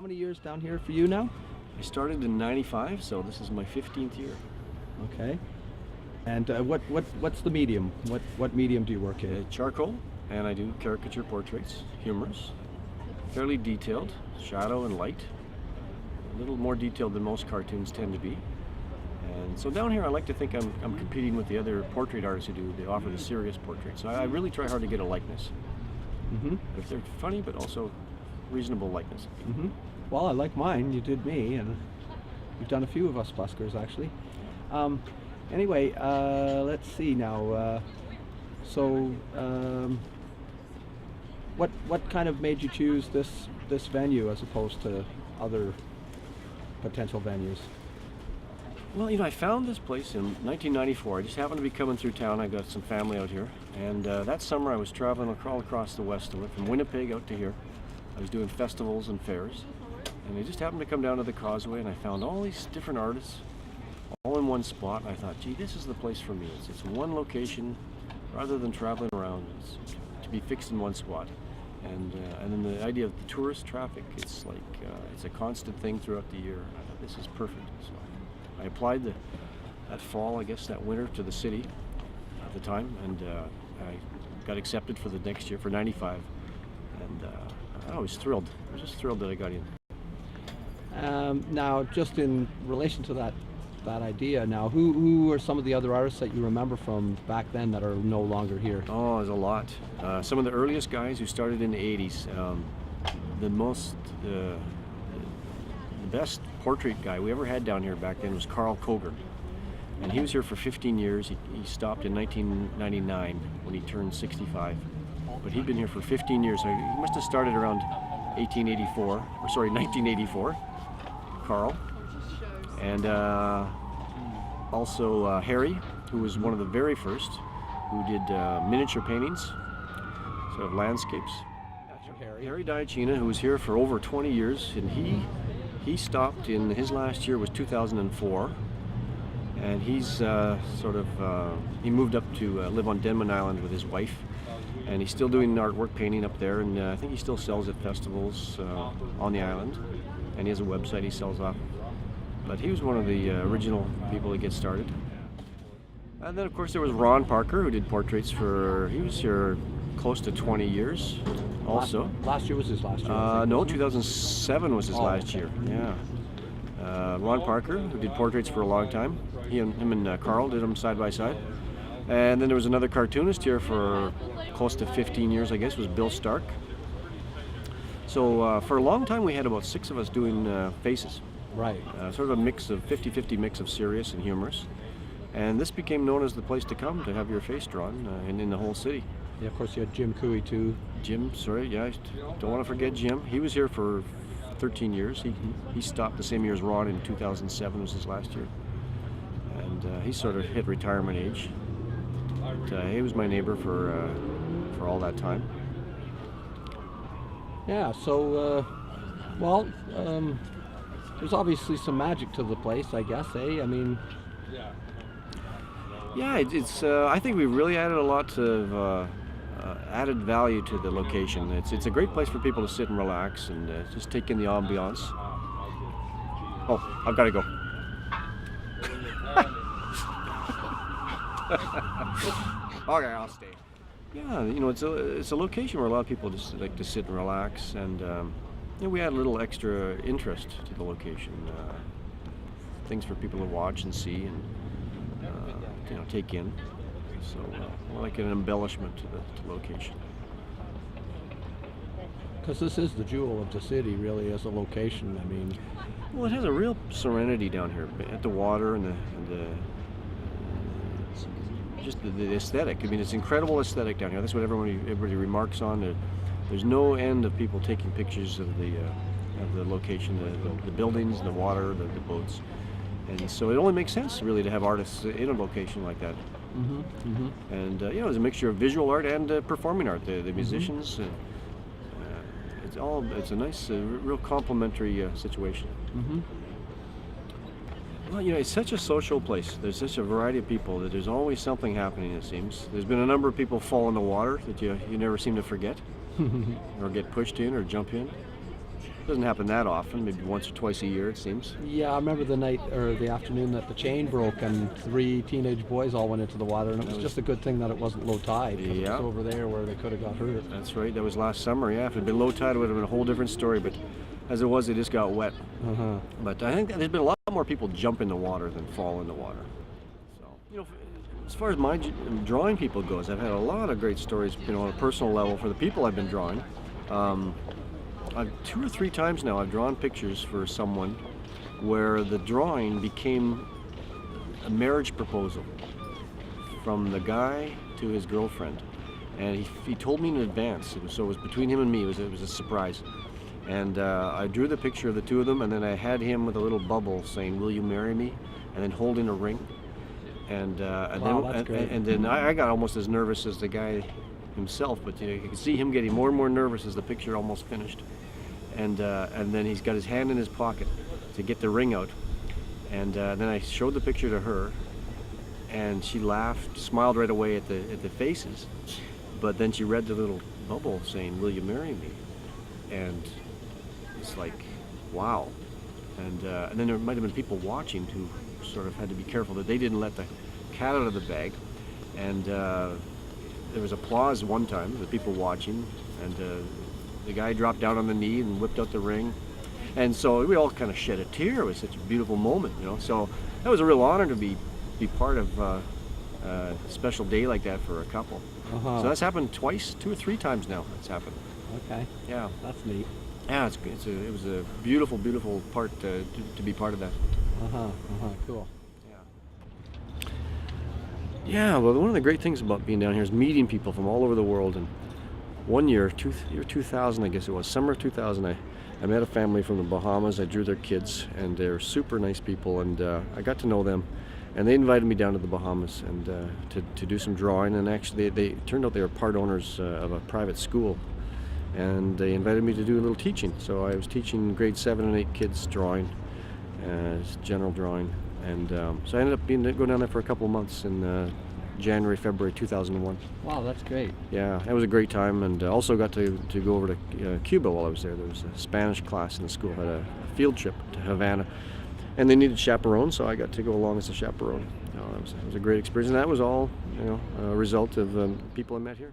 many years down here for you now? I started in '95, so this is my 15th year. Okay. And what's the medium? What medium do you work in? Charcoal, and I do caricature portraits, humorous, fairly detailed, shadow and light, a little more detailed than most cartoons tend to be. And so down here I like to think I'm competing with the other portrait artists they offer the serious portraits. So I really try hard to get a likeness. Mm-hmm. If they're funny, but also reasonable likeness. Mm-hmm. Well, I like mine. You did me, and you've done a few of us buskers actually. Anyway, let's see now. What kind of made you choose this venue as opposed to other potential venues? Well, I found this place in 1994. I just happened to be coming through town. I got some family out here, and that summer I was traveling all across the west. I went from Winnipeg out to here. I was doing festivals and fairs, and I just happened to come down to the causeway, and I found all these different artists all in one spot, and I thought, gee, this is the place for me. It's one location rather than traveling around. It's to be fixed in one spot. And then the idea of the tourist traffic, it's like it's a constant thing throughout the year. I thought this is perfect. So I applied that fall, I guess that winter, to the city at the time, and I got accepted for the next year, for '95. And I was thrilled. I was just thrilled that I got in. Now, just in relation to that idea, now, who are some of the other artists that you remember from back then that are no longer here? Oh, there's a lot. Some of the earliest guys who started in the '80s. The best portrait guy we ever had down here back then was Carl Koger. And he was here for 15 years. He stopped in 1999 when he turned 65. But he'd been here for 15 years. So he must have started around 1984, Carl. And also Harry, who was one of the very first, who did miniature paintings, sort of landscapes. Harry Diacina, who was here for over 20 years, and he stopped in his last year was 2004, and he's he moved up to live on Denman Island with his wife, and he's still doing artwork, painting up there, and I think he still sells at festivals on the island, and he has a website he sells off. But he was one of the original people to get started. And then of course there was Ron Parker, who did portraits he was here close to 20 years also. Last year was his last year? No, 2007 was his last year, yeah. Ron Parker, who did portraits for a long time. Him and Carl did them side by side. And then there was another cartoonist here for close to 15 years, I guess, was Bill Stark. So for a long time we had about 6 of us doing faces. Right. Sort of a mix of 50-50 mix of serious and humorous. And this became known as the place to come to have your face drawn in the whole city. Yeah, of course you had Jim Cooey too. Jim, sorry, yeah, I don't want to forget Jim. He was here for 13 years. He stopped the same year as Ron in 2007 was his last year. And he sort of hit retirement age. But, he was my neighbor for all that time. Yeah, so, there's obviously some magic to the place, I guess, eh? I mean... Yeah, I think we really added a lot of added value to the location. It's a great place for people to sit and relax and just take in the ambiance. Oh, I've got to go. Okay, I'll stay. Yeah, it's a location where a lot of people just like to sit and relax, and we add a little extra interest to the location. Things for people to watch and see and take in. So like an embellishment to the location. Because this is the jewel of the city, really, as a location. I mean, well, it has a real serenity down here at the water and just the aesthetic. I mean, it's incredible aesthetic down here. That's what everybody remarks on. There's no end of people taking pictures of the location, the buildings, the water, the boats. And so it only makes sense, really, to have artists in a location like that. Mm-hmm, mm-hmm. And it's a mixture of visual art and performing art. The musicians, it's a nice, real complementary situation. Mm-hmm. Well, it's such a social place. There's such a variety of people that there's always something happening, it seems. There's been a number of people fall in the water that you never seem to forget, or get pushed in or jump in. Doesn't happen that often, maybe once or twice a year, it seems. Yeah, I remember the night or the afternoon that the chain broke and 3 teenage boys all went into the water, and it was just a good thing that it wasn't low tide, because it Yeah. was over there where they could have got hurt. That's right, that was last summer, yeah. If it had been low tide, it would have been a whole different story, but as it was, they just got wet. Uh-huh. But I think that there's been a lot more people jump in the water than fall in the water. So, as far as my drawing people goes, I've had a lot of great stories, on a personal level for the people I've been drawing. I've 2 or 3 times now I've drawn pictures for someone where the drawing became a marriage proposal from the guy to his girlfriend, and he told me in advance. So it was between him and me. It was a surprise, and I drew the picture of the two of them, and then I had him with a little bubble saying, "Will you marry me?" and then holding a ring, and Wow, that's great. and then I got almost as nervous as the guy himself, but you could see him getting more and more nervous as the picture almost finished. And then he's got his hand in his pocket to get the ring out, and then I showed the picture to her, and she laughed, smiled right away at the faces, but then she read the little bubble saying, "Will you marry me?" And it's like, wow. And then there might have been people watching who sort of had to be careful that they didn't let the cat out of the bag, and there was applause one time, the people watching, and the guy dropped down on the knee and whipped out the ring, and so we all kind of shed a tear. It was such a beautiful moment, So that was a real honor to be part of a special day like that for a couple. Uh-huh. So that's happened twice, 2 or 3 times now. It's happened. Okay. Yeah, That's neat. yeah. It was a beautiful, beautiful part to be part of that. Uh-huh. Uh-huh. Cool. Yeah, well, one of the great things about being down here is meeting people from all over the world. And one year 2000, I guess it was, summer of 2000, I met a family from the Bahamas. I drew their kids, and they're super nice people, and I got to know them. And they invited me down to the Bahamas and to do some drawing. And actually, they turned out they were part owners of a private school, and they invited me to do a little teaching. So I was teaching grade 7 and 8 kids drawing, general drawing. And so I ended up going down there for a couple of months in January, February 2001. Wow, that's great. Yeah, it was a great time, and also got to go over to Cuba while I was there. There was a Spanish class in the school, had a field trip to Havana, and they needed chaperones, so I got to go along as a chaperone. It was a great experience, and that was all a result of people I met here.